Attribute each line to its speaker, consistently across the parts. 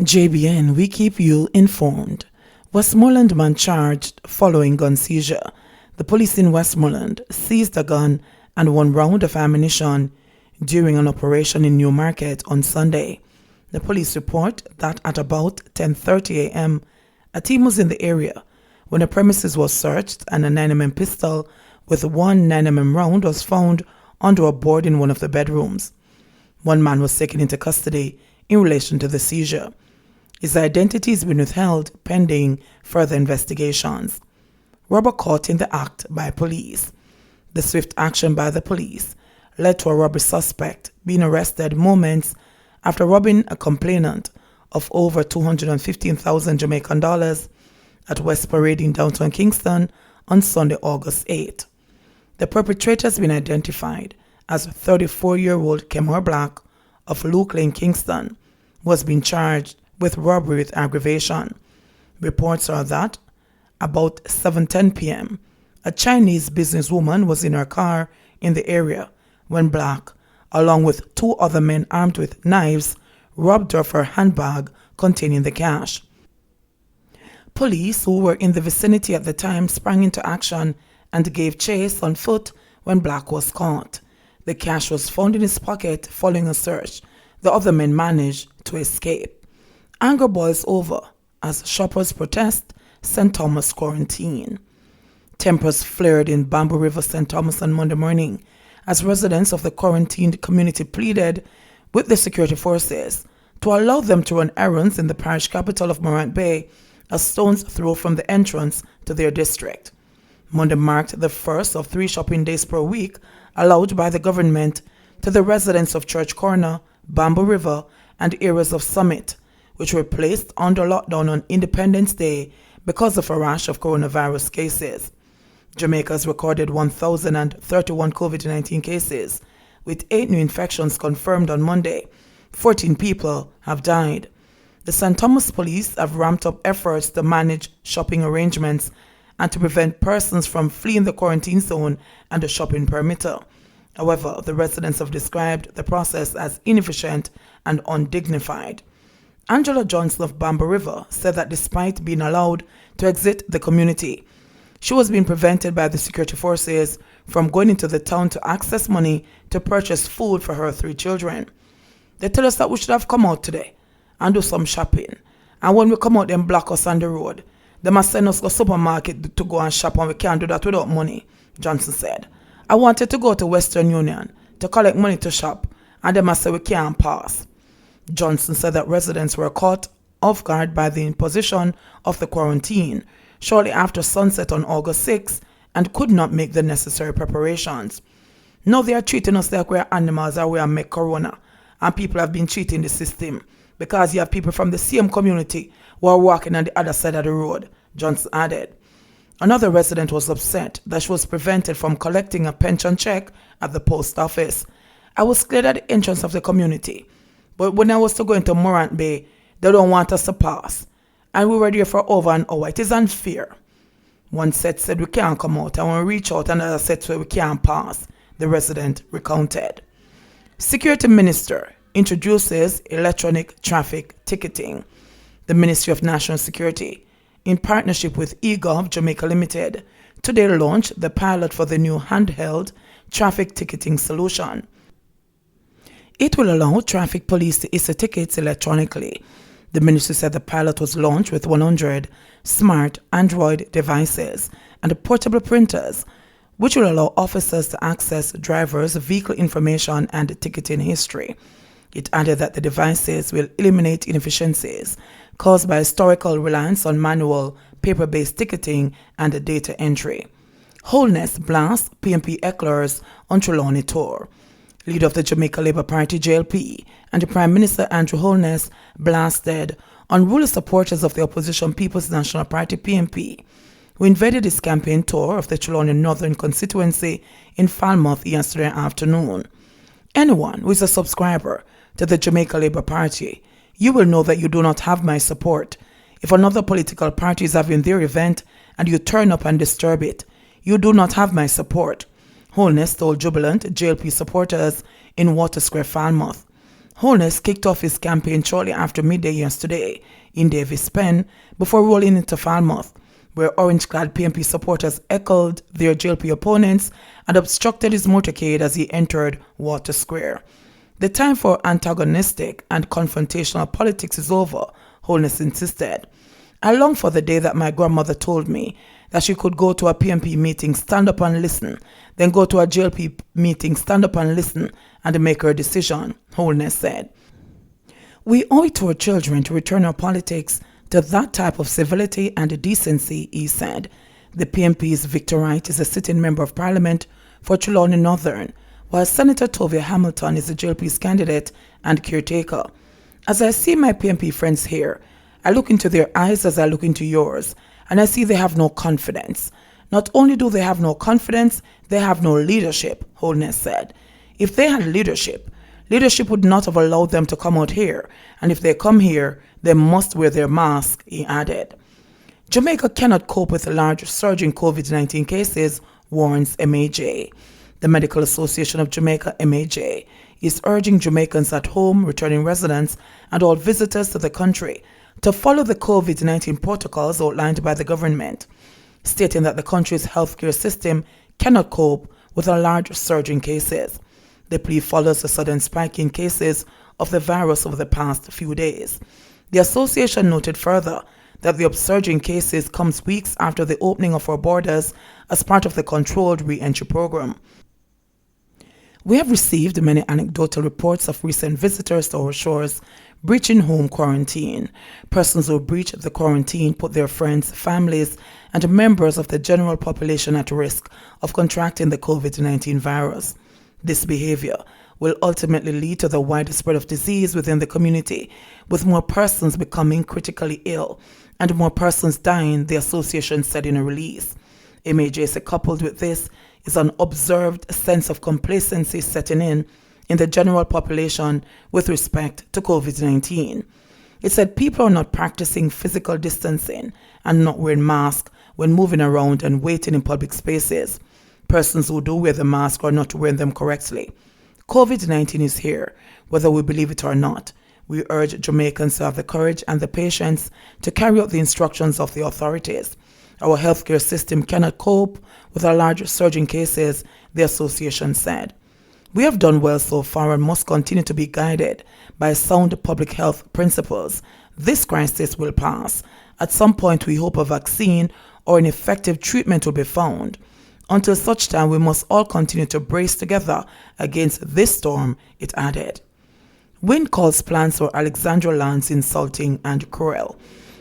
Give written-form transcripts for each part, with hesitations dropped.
Speaker 1: JBN, we keep you informed. Westmoreland man charged following gun seizure. The police in Westmoreland seized a gun and 1 round of ammunition during an operation in Newmarket on Sunday. The police report that at about 10:30 a.m., a team was in the area when the premises was searched and a 9mm pistol with 1 9mm round was found under a board in one of the bedrooms. 1 man was taken into custody in relation to the seizure. His identity has been withheld pending further investigations. Robber caught in the act by police. The swift action by the police led to a robbery suspect being arrested moments after robbing a complainant of over $215,000 Jamaican dollars at West Parade in downtown Kingston on Sunday, August 8. The perpetrator has been identified as 34-year-old Kemar Black of Luke Lane, Kingston, who has been charged with robbery with aggravation. Reports are that about 7:10 p.m., a Chinese businesswoman was in her car in the area when Black, along with 2 other men armed with knives, robbed her of her handbag containing the cash. Police who were in the vicinity at the time sprang into action and gave chase on foot when Black was caught. The cash was found in his pocket following a search. The other men managed to escape. Anger boils over as shoppers protest St. Thomas quarantine. Tempers flared in Bamboo River, St. Thomas on Monday morning as residents of the quarantined community pleaded with the security forces to allow them to run errands in the parish capital of Morant Bay, a stone's throw from the entrance to their district. Monday marked the first of 3 shopping days per week allowed by the government to the residents of Church Corner, Bamboo River, and areas of Summit, which were placed under lockdown on Independence Day because of a rash of coronavirus cases. Jamaica has recorded 1,031 COVID-19 cases, with 8 new infections confirmed on Monday. 14 people have died. The St. Thomas police have ramped up efforts to manage shopping arrangements and to prevent persons from fleeing the quarantine zone and the shopping perimeter. However, the residents have described the process as inefficient and undignified. Angela Johnson of Bamboo River said that despite being allowed to exit the community, she was being prevented by the security forces from going into the town to access money to purchase food for her 3 children. They tell us that we should have come out today and do some shopping. And when we come out, them block us on the road. They must send us to the supermarket to go and shop, and we can't do that without money, Johnson said. I wanted to go to Western Union to collect money to shop, and they must say we can't pass. Johnson said that residents were caught off guard by the imposition of the quarantine shortly after sunset on August 6 and could not make the necessary preparations. Now they are treating us like we are animals or we are make corona, and people have been cheating the system because you have people from the same community who are walking on the other side of the road, Johnson added. Another resident was upset that she was prevented from collecting a pension check at the post office. I was cleared at the entrance of the community, but when I was to go into Morant Bay, they don't want us to pass. And we were there for over an hour. It is unfair. One set said we can't come out, and when we reach out, another set said we can't pass, the resident recounted. Security Minister introduces electronic traffic ticketing. The Ministry of National Security, in partnership with eGov Jamaica Limited, today launched the pilot for the new handheld traffic ticketing solution. It will allow traffic police to issue tickets electronically. The ministry said the pilot was launched with 100 smart Android devices and portable printers, which will allow officers to access drivers' vehicle information and ticketing history. It added that the devices will eliminate inefficiencies caused by historical reliance on manual, paper-based ticketing and data entry. Wholeness blasts PMP hecklers on Trelawney tour. Leader of the Jamaica Labour Party, JLP, and the Prime Minister Andrew Holness blasted unruly supporters of the opposition People's National Party, PMP, who invaded his campaign tour of the Trelawney Northern constituency in Falmouth yesterday afternoon. Anyone who is a subscriber to the Jamaica Labour Party, you will know that you do not have my support. If another political party is having their event and you turn up and disturb it, you do not have my support. Wholeness told jubilant JLP supporters in Water Square, Falmouth. Holness kicked off his campaign shortly after midday yesterday in Davis Pen before rolling into Falmouth, where orange-clad PMP supporters echoed their JLP opponents and obstructed his motorcade as he entered Water Square. The time for antagonistic and confrontational politics is over, Holness insisted. I long for the day that my grandmother told me that she could go to a PMP meeting, stand up and listen, then go to a JLP meeting, stand up and listen, and make her decision, Holness said. We owe it to our children to return our politics to that type of civility and decency, he said. The PMP's Victor Wright is a sitting member of Parliament for Trelawney Northern, while Senator Tovia Hamilton is the JLP's candidate and caretaker. As I see my PMP friends here, I look into their eyes as I look into yours, and I see they have no confidence. Not only do they have no confidence, they have no leadership, Holness said. If they had leadership would not have allowed them to come out here, and if they come here, they must wear their mask, he added. Jamaica cannot cope with a large surge in COVID-19 cases, warns MAJ. The Medical Association of Jamaica, MAJ, is urging Jamaicans at home, returning residents, and all visitors to the country to follow the COVID-19 protocols outlined by the government, stating that the country's healthcare system cannot cope with a large surge in cases. The plea follows a sudden spike in cases of the virus over the past few days. The association noted further that the upsurge in cases comes weeks after the opening of our borders as part of the controlled re-entry program. We have received many anecdotal reports of recent visitors to our shores breaching home quarantine. Persons who breach the quarantine put their friends, families, and members of the general population at risk of contracting the COVID-19 virus. This behavior will ultimately lead to the widespread of disease within the community, with more persons becoming critically ill and more persons dying, the association said in a release. MAJ said coupled with this is an observed sense of complacency setting in the general population with respect to COVID-19. It said people are not practicing physical distancing and not wearing masks when moving around and waiting in public spaces. Persons who do wear the mask are not wearing them correctly. COVID-19 is here, whether we believe it or not. We urge Jamaicans to have the courage and the patience to carry out the instructions of the authorities. Our healthcare system cannot cope with a large surge in cases, the association said. We have done well so far and must continue to be guided by sound public health principles. This crisis will pass. At some point, we hope a vaccine or an effective treatment will be found. Until such time, we must all continue to brace together against this storm, it added. Wind calls plans for Alexandra lands insulting and cruel.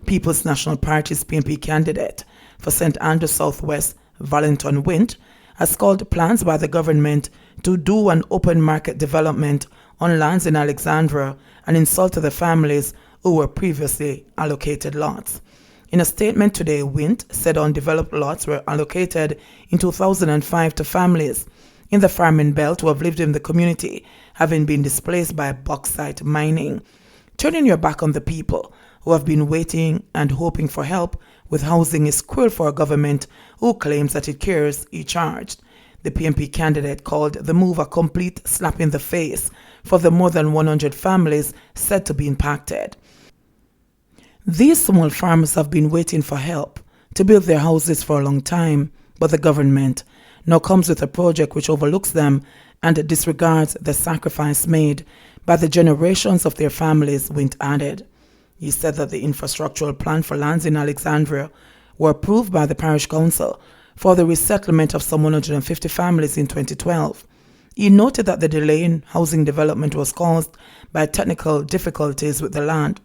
Speaker 1: People's National Party's PMP candidate for St. Andrews Southwest, Valentin Wind, has called plans by the government to do an open market development on lands in Alexandra and insult the families who were previously allocated lots. In a statement today, Wind said undeveloped lots were allocated in 2005 to families in the farming belt who have lived in the community, having been displaced by bauxite mining. Turning your back on the people who have been waiting and hoping for help with housing is cruel for a government who claims that it cares, he charged. The PMP candidate called the move a complete slap in the face for the more than 100 families said to be impacted. These small farmers have been waiting for help to build their houses for a long time, but the government now comes with a project which overlooks them and disregards the sacrifice made by the generations of their families, Wind added. He said that the infrastructural plan for lands in Alexandria were approved by the parish council for the resettlement of some 150 families in 2012. He noted that the delay in housing development was caused by technical difficulties with the land.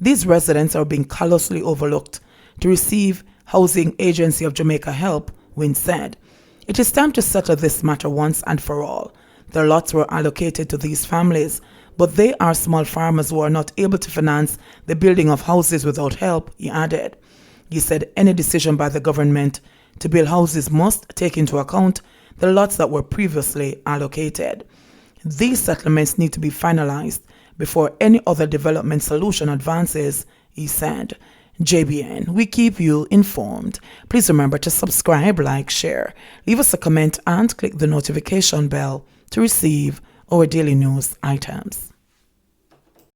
Speaker 1: These residents are being callously overlooked to receive Housing Agency of Jamaica help, Wind said. It is time to settle this matter once and for all. The lots were allocated to these families, but they are small farmers who are not able to finance the building of houses without help, he added. He said any decision by the government to build houses must take into account the lots that were previously allocated. These settlements need to be finalized before any other development solution advances, he said. JBN, we keep you informed. Please remember to subscribe, like, share, leave us a comment and click the notification bell to receive our daily news items.